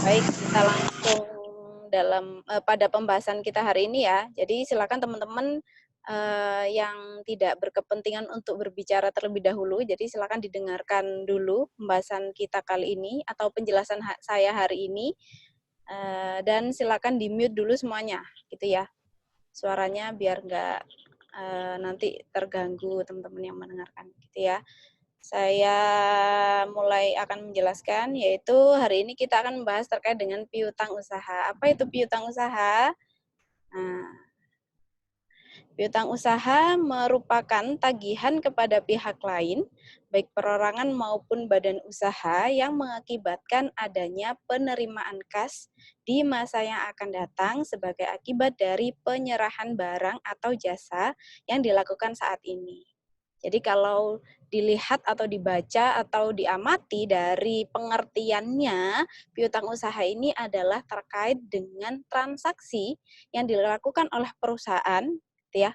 Baik, kita langsung pada pembahasan kita hari ini ya. Jadi silakan teman-teman yang tidak berkepentingan untuk berbicara terlebih dahulu, jadi silakan didengarkan dulu pembahasan kita kali ini atau penjelasan saya hari ini, dan silakan di-mute dulu semuanya, gitu ya. Suaranya biar nggak nanti terganggu teman-teman yang mendengarkan, gitu ya. Saya mulai akan menjelaskan, yaitu hari ini kita akan membahas terkait dengan piutang usaha. Apa itu piutang usaha? Nah, piutang usaha merupakan tagihan kepada pihak lain, baik perorangan maupun badan usaha yang mengakibatkan adanya penerimaan kas di masa yang akan datang sebagai akibat dari penyerahan barang atau jasa yang dilakukan saat ini. Jadi kalau dilihat atau dibaca atau diamati dari pengertiannya, piutang usaha ini adalah terkait dengan transaksi yang dilakukan oleh perusahaan, gitu ya,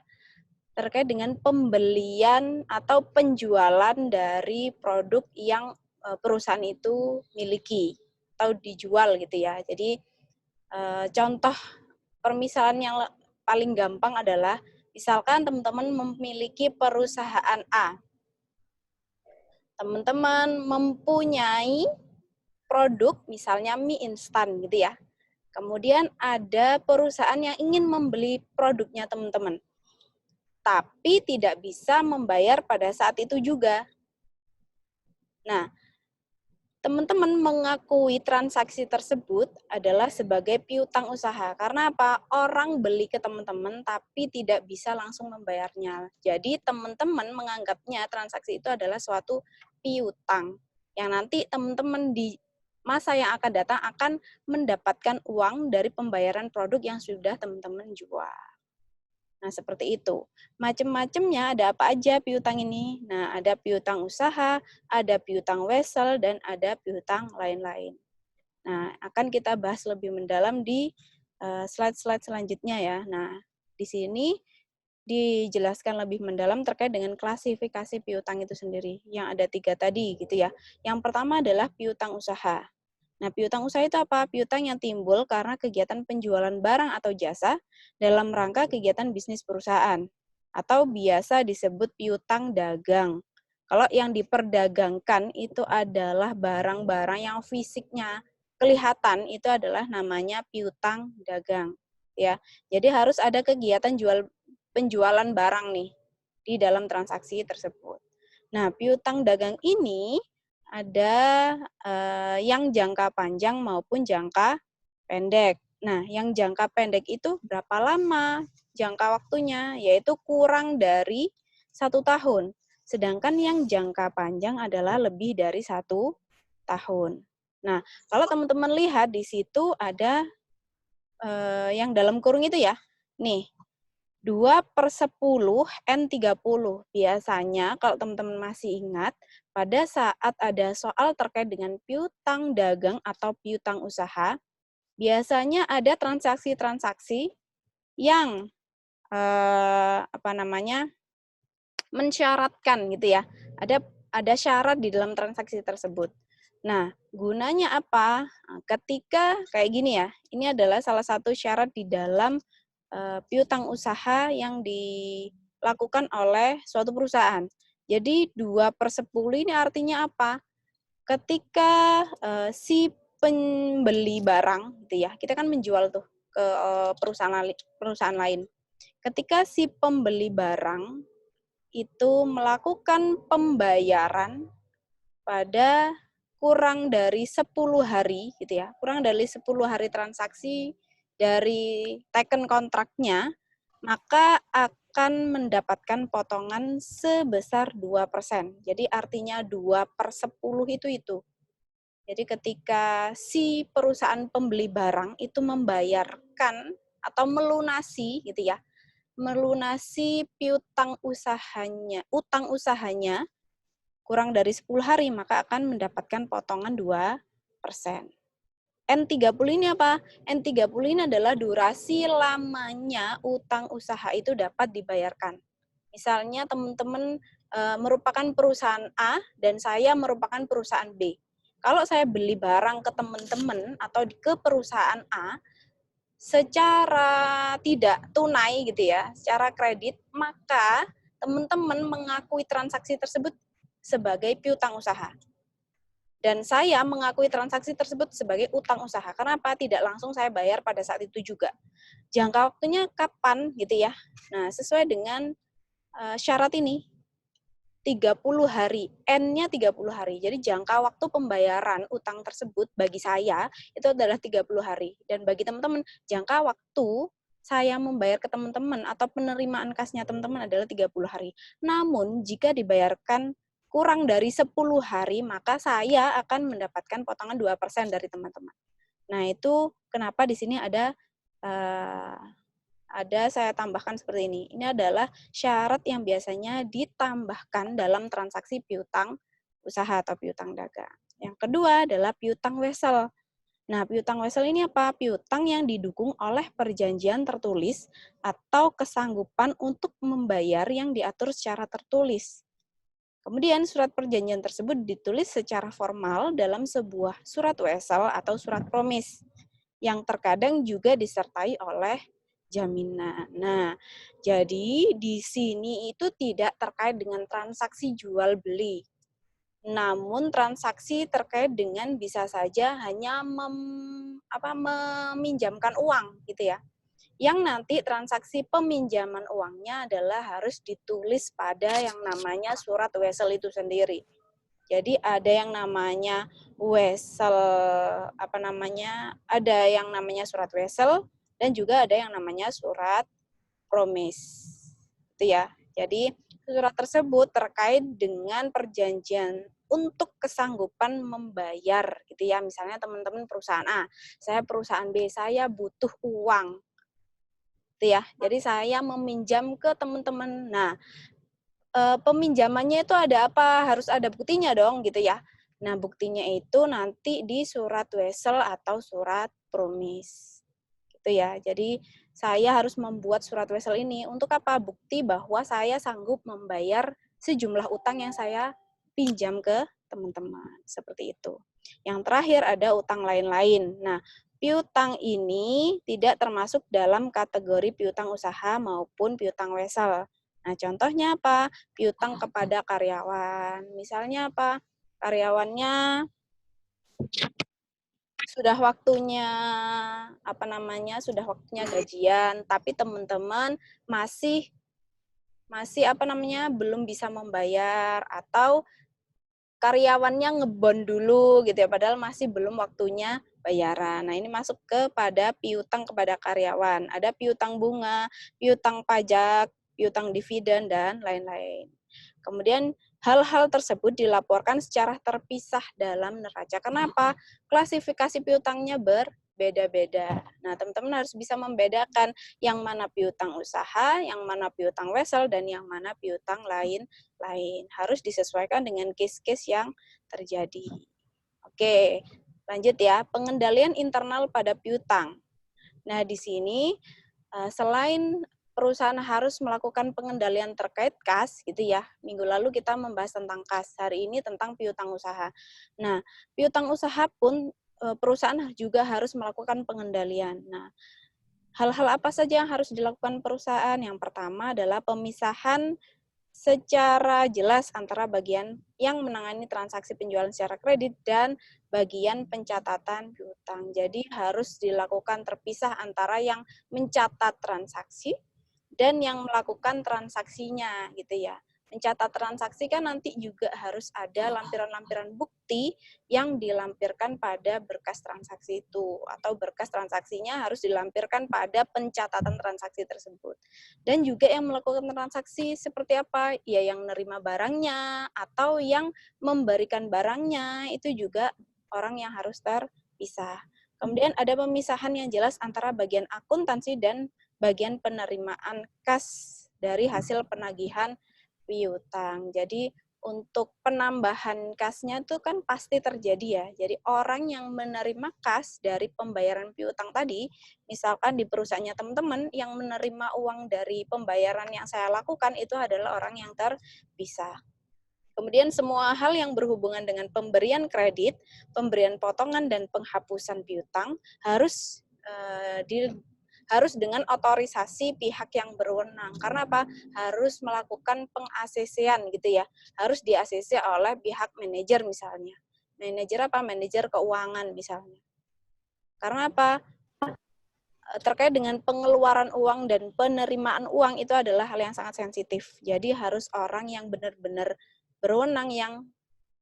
terkait dengan pembelian atau penjualan dari produk yang perusahaan itu miliki atau dijual gitu ya. Jadi contoh permisalan yang paling gampang adalah misalkan teman-teman memiliki perusahaan A. Teman-teman mempunyai produk misalnya mie instan gitu ya. Kemudian ada perusahaan yang ingin membeli produknya teman-teman, tapi tidak bisa membayar pada saat itu juga. Nah, teman-teman mengakui transaksi tersebut adalah sebagai piutang usaha. Karena apa? Orang beli ke teman-teman tapi tidak bisa langsung membayarnya. Jadi teman-teman menganggapnya transaksi itu adalah suatu piutang. Yang nanti teman-teman di masa yang akan datang akan mendapatkan uang dari pembayaran produk yang sudah teman-teman jual. Nah, seperti itu. Macam-macamnya ada apa aja piutang ini? Nah, ada piutang usaha, ada piutang wesel, dan ada piutang lain-lain. Nah, akan kita bahas lebih mendalam di slide-slide selanjutnya ya. Nah, di sini dijelaskan lebih mendalam terkait dengan klasifikasi piutang itu sendiri. Yang ada 3 tadi gitu ya. Yang pertama adalah piutang usaha. Nah, piutang usaha itu apa? Piutang yang timbul karena kegiatan penjualan barang atau jasa dalam rangka kegiatan bisnis perusahaan, atau biasa disebut piutang dagang. Kalau yang diperdagangkan itu adalah barang-barang yang fisiknya kelihatan, itu adalah namanya piutang dagang. Ya, jadi harus ada kegiatan penjualan barang nih di dalam transaksi tersebut. Nah, piutang dagang ini ada yang jangka panjang maupun jangka pendek. Nah, yang jangka pendek itu berapa lama jangka waktunya? Yaitu kurang dari 1 tahun. Sedangkan yang jangka panjang adalah lebih dari 1 tahun. Nah, kalau teman-teman lihat di situ ada yang dalam kurung itu ya. Nih, 2/10 N30. Biasanya kalau teman-teman masih ingat, pada saat ada soal terkait dengan piutang dagang atau piutang usaha, biasanya ada transaksi-transaksi yang mensyaratkan gitu ya. Ada syarat di dalam transaksi tersebut. Nah, gunanya apa? Ketika kayak gini ya, ini adalah salah satu syarat di dalam piutang usaha yang dilakukan oleh suatu perusahaan. Jadi 2/10 ini artinya apa? Ketika si pembeli barang gitu ya, kita kan menjual tuh ke perusahaan lain. Ketika si pembeli barang itu melakukan pembayaran pada kurang dari 10 hari gitu ya, kurang dari 10 hari transaksi dari teken kontraknya, maka akan mendapatkan potongan sebesar 2%. Jadi artinya 2/10 itu. Jadi ketika si perusahaan pembeli barang itu membayarkan atau melunasi gitu ya, melunasi utang usahanya kurang dari 10 hari, maka akan mendapatkan potongan 2%. N30 ini apa? N30 ini adalah durasi lamanya utang usaha itu dapat dibayarkan. Misalnya teman-teman merupakan perusahaan A dan saya merupakan perusahaan B. Kalau saya beli barang ke teman-teman atau ke perusahaan A, secara tidak tunai gitu ya, secara kredit, maka teman-teman mengakui transaksi tersebut sebagai piutang usaha. Dan saya mengakui transaksi tersebut sebagai utang usaha. Kenapa? Tidak langsung saya bayar pada saat itu juga. Jangka waktunya kapan gitu ya. Nah, sesuai dengan syarat ini, 30 hari, N-nya 30 hari. Jadi jangka waktu pembayaran utang tersebut bagi saya itu adalah 30 hari. Dan bagi teman-teman, jangka waktu saya membayar ke teman-teman atau penerimaan kasnya teman-teman adalah 30 hari. Namun, jika dibayarkan kurang dari 10 hari, maka saya akan mendapatkan potongan 2% dari teman-teman. Nah, itu kenapa di sini ada saya tambahkan seperti ini. Ini adalah syarat yang biasanya ditambahkan dalam transaksi piutang usaha atau piutang dagang. Yang kedua adalah piutang wesel. Nah, piutang wesel ini apa? Piutang yang didukung oleh perjanjian tertulis atau kesanggupan untuk membayar yang diatur secara tertulis. Kemudian surat perjanjian tersebut ditulis secara formal dalam sebuah surat wesel atau surat promis yang terkadang juga disertai oleh jaminan. Nah, jadi di sini itu tidak terkait dengan transaksi jual beli. Namun transaksi terkait dengan bisa saja hanya meminjamkan uang gitu ya. Yang nanti transaksi peminjaman uangnya adalah harus ditulis pada yang namanya surat wesel itu sendiri. Jadi ada yang namanya wesel ada yang namanya surat wesel dan juga ada yang namanya surat promise. Itu ya. Jadi surat tersebut terkait dengan perjanjian untuk kesanggupan membayar gitu ya. Misalnya teman-teman perusahaan A, saya perusahaan B, saya butuh uang. Gitu ya. Jadi saya meminjam ke teman-teman. Nah, peminjamannya itu ada apa? Harus ada buktinya dong gitu ya. Nah, buktinya itu nanti di surat wesel atau surat promise. Gitu ya. Jadi saya harus membuat surat wesel ini untuk apa? Bukti bahwa saya sanggup membayar sejumlah utang yang saya pinjam ke teman-teman. Seperti itu. Yang terakhir ada utang lain-lain. Nah, piutang ini tidak termasuk dalam kategori piutang usaha maupun piutang wesel. Nah, contohnya apa? Piutang kepada karyawan. Misalnya apa? Karyawannya sudah waktunya sudah waktunya gajian, tapi teman-teman masih belum bisa membayar atau karyawannya ngebond dulu gitu ya, padahal masih belum waktunya bayaran. Nah, ini masuk kepada piutang kepada karyawan. Ada piutang bunga, piutang pajak, piutang dividen, dan lain-lain. Kemudian hal-hal tersebut dilaporkan secara terpisah dalam neraca. Kenapa? Klasifikasi piutangnya berbeda-beda. Nah, teman-teman harus bisa membedakan yang mana piutang usaha, yang mana piutang wesel, dan yang mana piutang lain. Harus disesuaikan dengan case-case yang terjadi. Oke, lanjut ya. Pengendalian internal pada piutang. Nah, di sini selain perusahaan harus melakukan pengendalian terkait kas, gitu ya. Minggu lalu kita membahas tentang kas, hari ini tentang piutang usaha. Nah, piutang usaha pun perusahaan juga harus melakukan pengendalian. Nah, hal-hal apa saja yang harus dilakukan perusahaan? Yang pertama adalah pemisahan secara jelas antara bagian yang menangani transaksi penjualan secara kredit dan bagian pencatatan piutang. Jadi harus dilakukan terpisah antara yang mencatat transaksi dan yang melakukan transaksinya gitu ya. Mencatat transaksi kan nanti juga harus ada lampiran-lampiran bukti yang dilampirkan pada berkas transaksi itu, atau berkas transaksinya harus dilampirkan pada pencatatan transaksi tersebut. Dan juga yang melakukan transaksi seperti apa? Ya yang nerima barangnya atau yang memberikan barangnya, itu juga orang yang harus terpisah. Kemudian ada pemisahan yang jelas antara bagian akuntansi dan bagian penerimaan kas dari hasil penagihan piutang. Jadi untuk penambahan kasnya itu kan pasti terjadi ya. Jadi orang yang menerima kas dari pembayaran piutang tadi, misalkan di perusahaannya teman-teman, yang menerima uang dari pembayaran yang saya lakukan itu adalah orang yang terpisah. Kemudian semua hal yang berhubungan dengan pemberian kredit, pemberian potongan dan penghapusan piutang harus harus dengan otorisasi pihak yang berwenang. Karena apa? Harus melakukan peng-ACC-an gitu ya. Harus di-ACC oleh pihak manajer misalnya. Manajer apa? Manajer keuangan misalnya. Karena apa? Terkait dengan pengeluaran uang dan penerimaan uang itu adalah hal yang sangat sensitif. Jadi harus orang yang benar-benar berwenang yang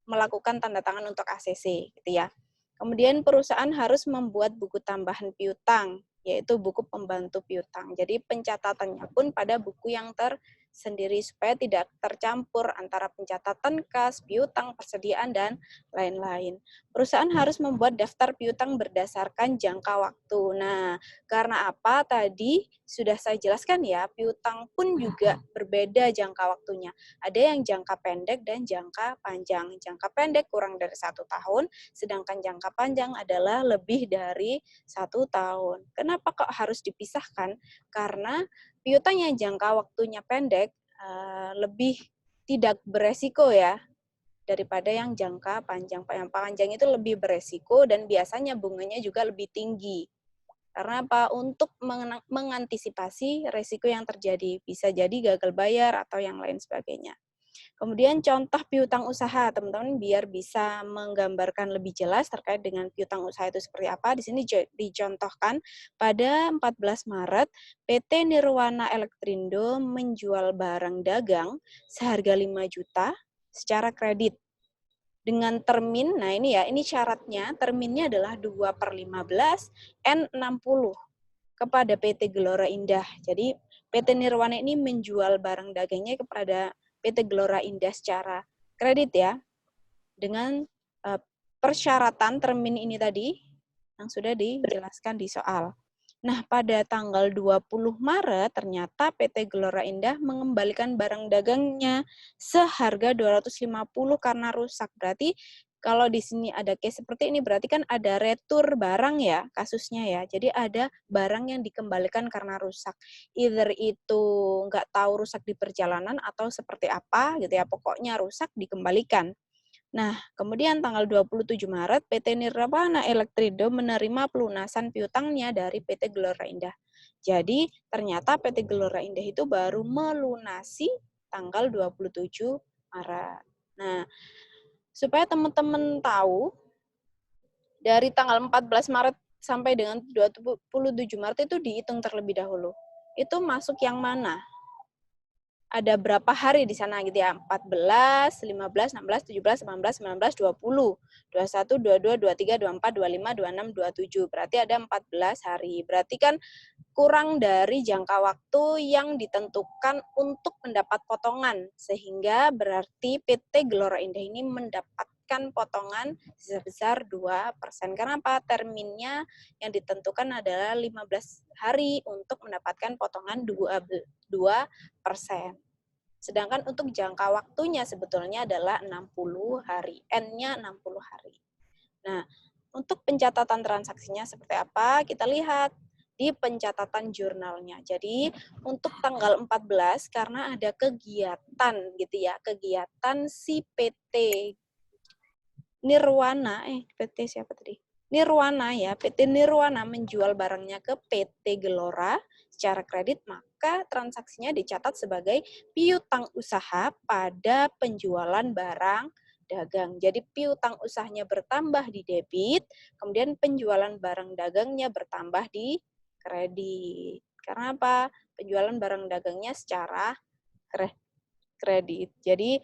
melakukan tanda tangan untuk ACC gitu ya. Kemudian perusahaan harus membuat buku tambahan piutang, yaitu buku pembantu piutang. Jadi pencatatannya pun pada buku yang tersendiri supaya tidak tercampur antara pencatatan kas, piutang, persediaan, dan lain-lain. Perusahaan harus membuat daftar piutang berdasarkan jangka waktu. Nah, karena apa tadi sudah saya jelaskan ya, piutang pun juga berbeda jangka waktunya. Ada yang jangka pendek dan jangka panjang. Jangka pendek kurang dari 1 tahun, sedangkan jangka panjang adalah lebih dari 1 tahun. Kenapa kok harus dipisahkan? Karena piutang yang jangka waktunya pendek lebih tidak beresiko ya daripada yang jangka panjang. Yang panjang itu lebih beresiko dan biasanya bunganya juga lebih tinggi. Karena apa? Untuk mengantisipasi resiko yang terjadi. Bisa jadi gagal bayar atau yang lain sebagainya. Kemudian contoh piutang usaha, teman-teman, biar bisa menggambarkan lebih jelas terkait dengan piutang usaha itu seperti apa. Di sini dicontohkan pada 14 Maret, PT Nirwana Elektrindo menjual barang dagang seharga 5 juta secara kredit. Dengan termin, nah ini ya, ini syaratnya, terminnya adalah 2/15 N60 kepada PT Gelora Indah. Jadi PT Nirwana ini menjual barang dagangnya kepada PT Gelora Indah secara kredit ya, dengan persyaratan termin ini tadi yang sudah dijelaskan di soal. Nah, pada tanggal 20 Maret ternyata PT Gelora Indah mengembalikan barang dagangnya seharga 250 karena rusak. Berarti kalau di sini ada case seperti ini berarti kan ada retur barang ya kasusnya ya. Jadi ada barang yang dikembalikan karena rusak. Either itu nggak tahu rusak di perjalanan atau seperti apa gitu ya. Pokoknya rusak dikembalikan. Nah, kemudian tanggal 27 Maret, PT Nirwana Elektrindo menerima pelunasan piutangnya dari PT Gelora Indah. Jadi, ternyata PT Gelora Indah itu baru melunasi tanggal 27 Maret. Nah, supaya teman-teman tahu, dari tanggal 14 Maret sampai dengan 27 Maret itu dihitung terlebih dahulu. Itu masuk yang mana? Ada berapa hari di sana gitu ya, 14, 15, 16, 17, 18, 19, 20, 21, 22, 23, 24, 25, 26, 27. Berarti ada 14 hari. Berarti kan kurang dari jangka waktu yang ditentukan untuk mendapat potongan. Sehingga berarti PT Gelora Indah ini mendapatkan potongan sebesar 2%. Karena apa? Terminnya yang ditentukan adalah 15 hari untuk mendapatkan potongan 2%. Sedangkan untuk jangka waktunya sebetulnya adalah 60 hari. N-nya 60 hari. Nah, untuk pencatatan transaksinya seperti apa? Kita lihat di pencatatan jurnalnya. Jadi, untuk tanggal 14 karena ada kegiatan gitu ya, kegiatan si PT Nirwana, PT siapa tadi? Nirwana ya, PT Nirwana menjual barangnya ke PT Gelora secara kredit, maka transaksinya dicatat sebagai piutang usaha pada penjualan barang dagang. Jadi piutang usahanya bertambah di debit, kemudian penjualan barang dagangnya bertambah di kredit. Karena apa? Penjualan barang dagangnya secara kredit. Jadi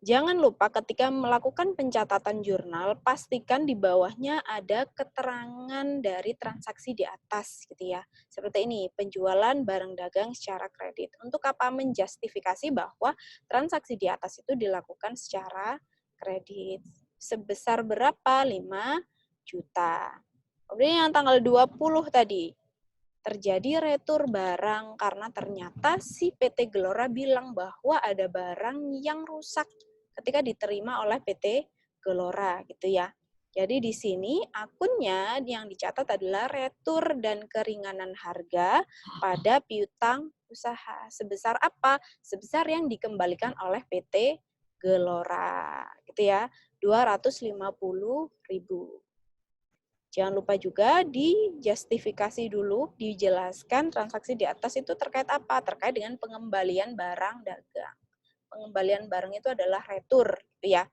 jangan lupa ketika melakukan pencatatan jurnal, pastikan di bawahnya ada keterangan dari transaksi di atas gitu ya. Seperti ini, penjualan barang dagang secara kredit. Untuk apa? Menjustifikasi bahwa transaksi di atas itu dilakukan secara kredit. Sebesar berapa? 5 juta. Kemudian yang tanggal 20 tadi, terjadi retur barang karena ternyata si PT Gelora bilang bahwa ada barang yang rusak ketika diterima oleh PT Gelora gitu ya. Jadi di sini akunnya yang dicatat adalah retur dan keringanan harga pada piutang usaha. Sebesar apa? Sebesar yang dikembalikan oleh PT Gelora, gitu ya, 250.000. Jangan lupa juga dijustifikasi dulu, dijelaskan transaksi di atas itu terkait apa? Terkait dengan pengembalian barang dagang. Pengembalian barang itu adalah retur, gitu ya.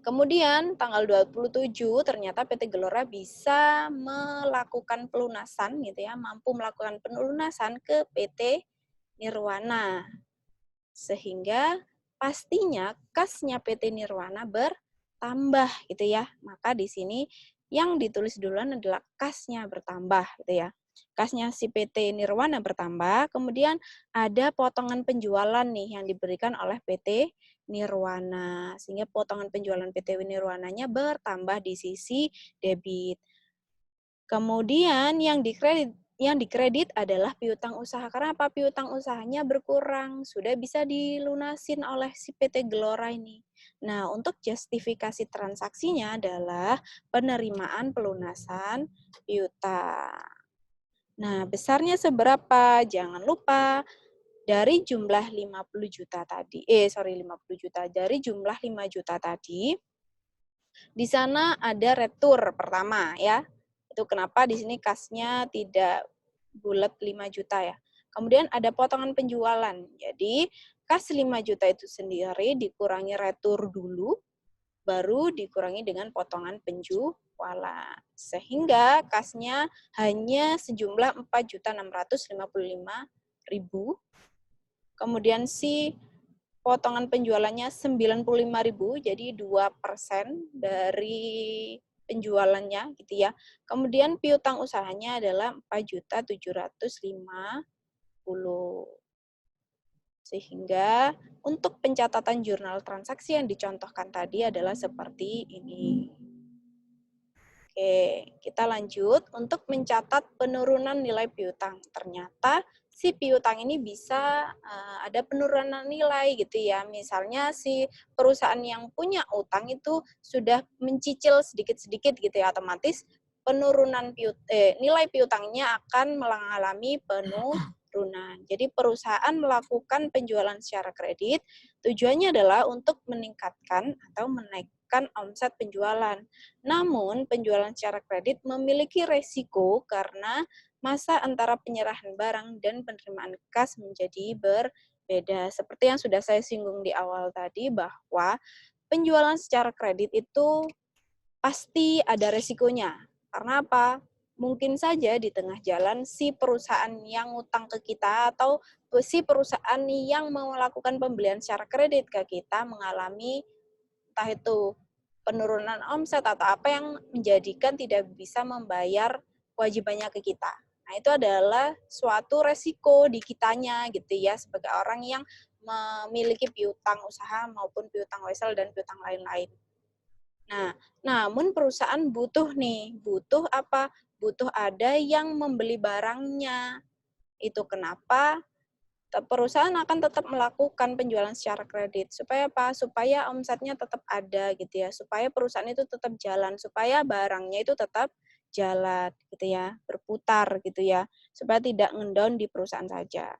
Kemudian tanggal 27 ternyata PT Gelora bisa melakukan pelunasan gitu ya, mampu melakukan pelunasan ke PT Nirwana. Sehingga pastinya kasnya PT Nirwana bertambah gitu ya. Maka di sini yang ditulis duluan adalah kasnya bertambah gitu ya. Kasnya si PT Nirwana bertambah, kemudian ada potongan penjualan nih yang diberikan oleh PT Nirwana. Sehingga potongan penjualan PT Nirwananya bertambah di sisi debit. Kemudian yang dikredit adalah piutang usaha. Karena apa? Piutang usahanya berkurang, sudah bisa dilunasin oleh si PT Gelora ini. Nah, untuk justifikasi transaksinya adalah penerimaan pelunasan piutang. Nah, besarnya seberapa? Jangan lupa dari jumlah 50 juta tadi, 50 juta, dari jumlah 5 juta tadi, di sana ada retur pertama ya. Itu kenapa di sini kasnya tidak bulat 5 juta ya. Kemudian ada potongan penjualan. Jadi kas 5 juta itu sendiri dikurangi retur dulu, baru dikurangi dengan potongan penjualan. Sehingga kasnya hanya sejumlah 4.655.000. Kemudian si potongan penjualannya 95.000, jadi 2% dari penjualannya gitu ya. Kemudian piutang usahanya adalah 4.750.000. Sehingga untuk pencatatan jurnal transaksi yang dicontohkan tadi adalah seperti ini. Oke, kita lanjut untuk mencatat penurunan nilai piutang. Ternyata si piutang ini bisa ada penurunan nilai gitu ya. Misalnya si perusahaan yang punya utang itu sudah mencicil sedikit-sedikit gitu ya, otomatis penurunan nilai piutangnya akan mengalami penurunan. Jadi perusahaan melakukan penjualan secara kredit tujuannya adalah untuk meningkatkan atau menaikkan omset penjualan. Namun, penjualan secara kredit memiliki resiko karena masa antara penyerahan barang dan penerimaan kas menjadi berbeda. Seperti yang sudah saya singgung di awal tadi, bahwa penjualan secara kredit itu pasti ada resikonya. Karena apa? Mungkin saja di tengah jalan si perusahaan yang ngutang ke kita atau si perusahaan yang mau melakukan pembelian secara kredit ke kita mengalami entah itu penurunan omset atau apa yang menjadikan tidak bisa membayar kewajibannya ke kita. Nah, itu adalah suatu resiko di kitanya gitu ya, sebagai orang yang memiliki piutang usaha maupun piutang wesel dan piutang lain-lain. Nah, namun perusahaan butuh apa? Butuh ada yang membeli barangnya. Itu kenapa perusahaan akan tetap melakukan penjualan secara kredit. Supaya apa? Supaya omsetnya tetap ada gitu ya. Supaya perusahaan itu tetap jalan. Supaya barangnya itu tetap jalan gitu ya. Berputar gitu ya. Supaya tidak ngedown di perusahaan saja.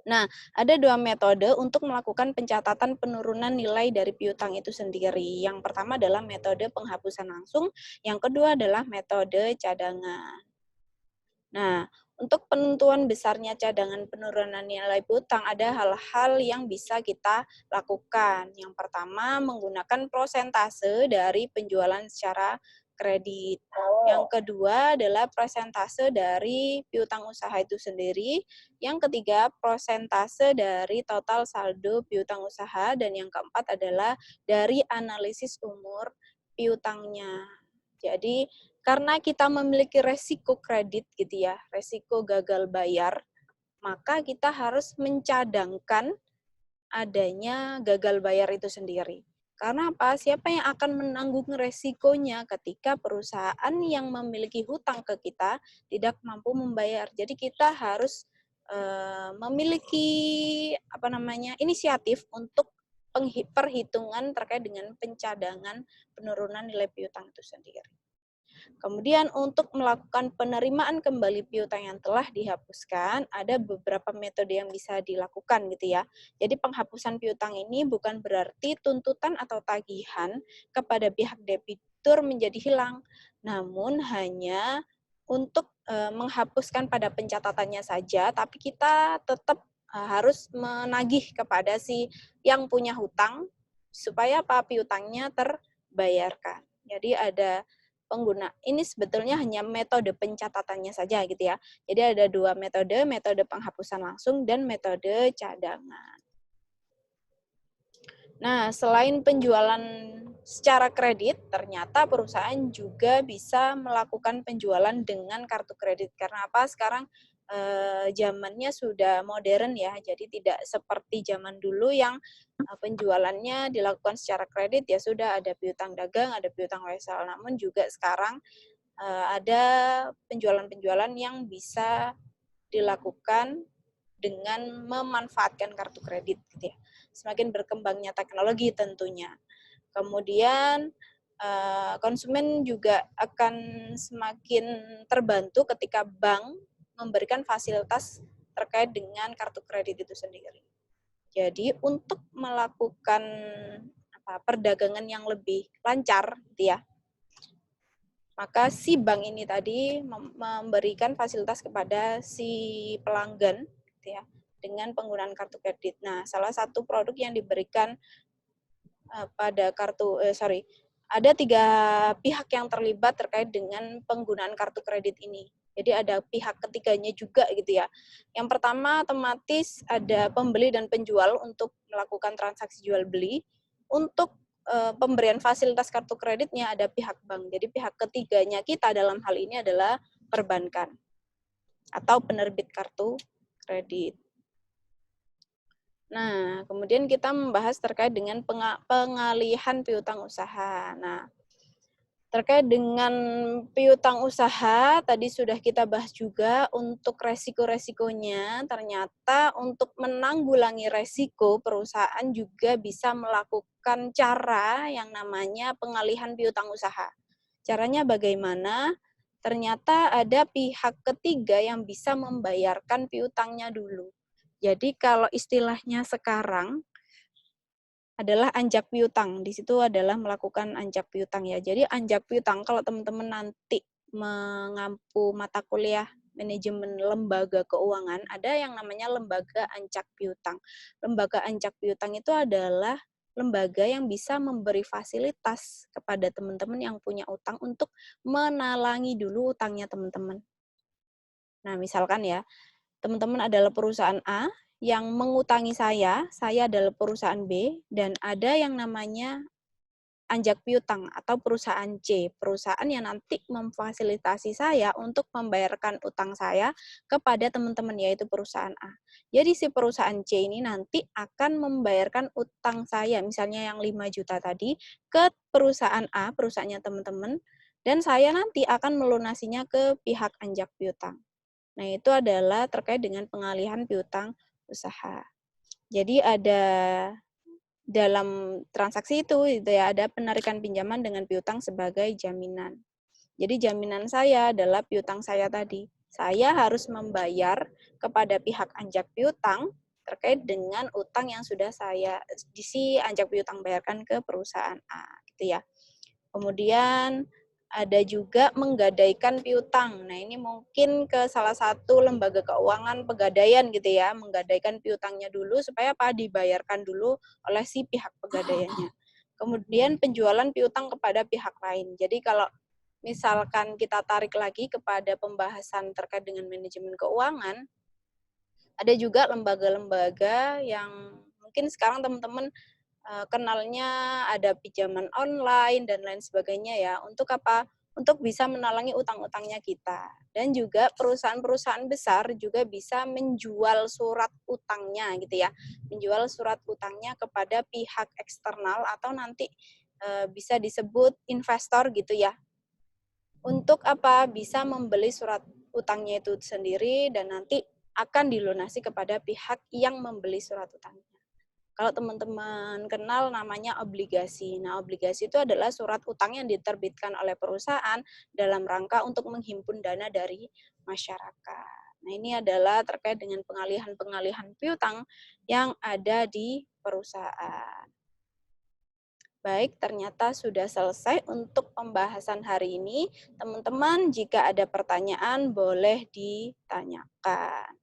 Nah, ada dua metode untuk melakukan pencatatan penurunan nilai dari piutang itu sendiri. Yang pertama adalah metode penghapusan langsung. Yang kedua adalah metode cadangan. Nah, untuk penentuan besarnya cadangan penurunan nilai piutang ada hal-hal yang bisa kita lakukan. Yang pertama, menggunakan prosentase dari penjualan secara kredit. Yang kedua adalah prosentase dari piutang usaha itu sendiri. Yang ketiga, prosentase dari total saldo piutang usaha. Dan yang keempat adalah dari analisis umur piutangnya. Jadi, karena kita memiliki resiko kredit gitu ya, resiko gagal bayar, maka kita harus mencadangkan adanya gagal bayar itu sendiri. Karena apa? Siapa yang akan menanggung resikonya ketika perusahaan yang memiliki hutang ke kita tidak mampu membayar. Jadi kita harus memiliki inisiatif untuk perhitungan terkait dengan pencadangan penurunan nilai piutang itu sendiri. Kemudian untuk melakukan penerimaan kembali piutang yang telah dihapuskan, ada beberapa metode yang bisa dilakukan gitu ya. Jadi penghapusan piutang ini bukan berarti tuntutan atau tagihan kepada pihak debitur menjadi hilang, namun hanya untuk menghapuskan pada pencatatannya saja, tapi kita tetap harus menagih kepada si yang punya hutang supaya apa piutangnya terbayarkan. Jadi ada ini sebetulnya hanya metode pencatatannya saja gitu ya. Jadi ada dua metode, metode penghapusan langsung dan metode cadangan. Nah, selain penjualan secara kredit, ternyata perusahaan juga bisa melakukan penjualan dengan kartu kredit. Karena apa? Sekarang zamannya sudah modern ya, jadi tidak seperti zaman dulu yang penjualannya dilakukan secara kredit, ya sudah ada piutang dagang, ada piutang wesel. Namun juga sekarang ada penjualan-penjualan yang bisa dilakukan dengan memanfaatkan kartu kredit gitu ya. Semakin berkembangnya teknologi tentunya. Kemudian konsumen juga akan semakin terbantu ketika bank memberikan fasilitas terkait dengan kartu kredit itu sendiri. Jadi untuk melakukan perdagangan yang lebih lancar gitu ya, maka si bank ini tadi memberikan fasilitas kepada si pelanggan gitu ya, dengan penggunaan kartu kredit. Nah, salah satu produk yang diberikan pada ada 3 pihak yang terlibat terkait dengan penggunaan kartu kredit ini. Jadi ada pihak ketiganya juga gitu ya. Yang pertama otomatis ada pembeli dan penjual untuk melakukan transaksi jual beli. Untuk pemberian fasilitas kartu kreditnya ada pihak bank. Jadi pihak ketiganya kita dalam hal ini adalah perbankan atau penerbit kartu kredit. Nah, kemudian kita membahas terkait dengan pengalihan piutang usaha. Nah, terkait dengan piutang usaha, tadi sudah kita bahas juga untuk resiko-resikonya. Ternyata untuk menanggulangi resiko, perusahaan juga bisa melakukan cara yang namanya pengalihan piutang usaha. Caranya bagaimana? Ternyata ada pihak ketiga yang bisa membayarkan piutangnya dulu. Jadi kalau istilahnya sekarang adalah anjak piutang. Di situ adalah melakukan anjak piutang ya. Jadi anjak piutang kalau teman-teman nanti mengampu mata kuliah manajemen lembaga keuangan, ada yang namanya lembaga anjak piutang. Lembaga anjak piutang itu adalah lembaga yang bisa memberi fasilitas kepada teman-teman yang punya utang untuk menalangi dulu utangnya teman-teman. Nah, misalkan ya, teman-teman adalah perusahaan A yang mengutangi saya adalah perusahaan B, dan ada yang namanya anjak piutang atau perusahaan C, perusahaan yang nanti memfasilitasi saya untuk membayarkan utang saya kepada teman-teman, yaitu perusahaan A. Jadi si perusahaan C ini nanti akan membayarkan utang saya, misalnya yang 5 juta tadi, ke perusahaan A, perusahaannya teman-teman, dan saya nanti akan melunasinya ke pihak anjak piutang. Nah, itu adalah terkait dengan pengalihan piutang usaha. Jadi ada dalam transaksi itu gitu ya, ada penarikan pinjaman dengan piutang sebagai jaminan. Jadi jaminan saya adalah piutang saya tadi. Saya harus membayar kepada pihak anjak piutang terkait dengan utang yang sudah saya si anjak piutang bayarkan ke perusahaan A gitu ya. Kemudian ada juga menggadaikan piutang. Nah, ini mungkin ke salah satu lembaga keuangan pegadaian gitu ya, menggadaikan piutangnya dulu supaya apa? Dibayarkan dulu oleh si pihak pegadaiannya. Kemudian penjualan piutang kepada pihak lain. Jadi kalau misalkan kita tarik lagi kepada pembahasan terkait dengan manajemen keuangan, ada juga lembaga-lembaga yang mungkin sekarang teman-teman kenalnya ada pinjaman online dan lain sebagainya ya. Untuk apa? Untuk bisa menalangi utang-utangnya kita. Dan juga perusahaan-perusahaan besar juga bisa menjual surat utangnya gitu ya. Menjual surat utangnya kepada pihak eksternal atau nanti bisa disebut investor gitu ya. Untuk apa? Bisa membeli surat utangnya itu sendiri dan nanti akan dilunasi kepada pihak yang membeli surat utangnya. Kalau teman-teman kenal namanya obligasi. Nah, obligasi itu adalah surat utang yang diterbitkan oleh perusahaan dalam rangka untuk menghimpun dana dari masyarakat. Nah, ini adalah terkait dengan pengalihan-pengalihan piutang yang ada di perusahaan. Baik, ternyata sudah selesai untuk pembahasan hari ini. Teman-teman, jika ada pertanyaan boleh ditanyakan.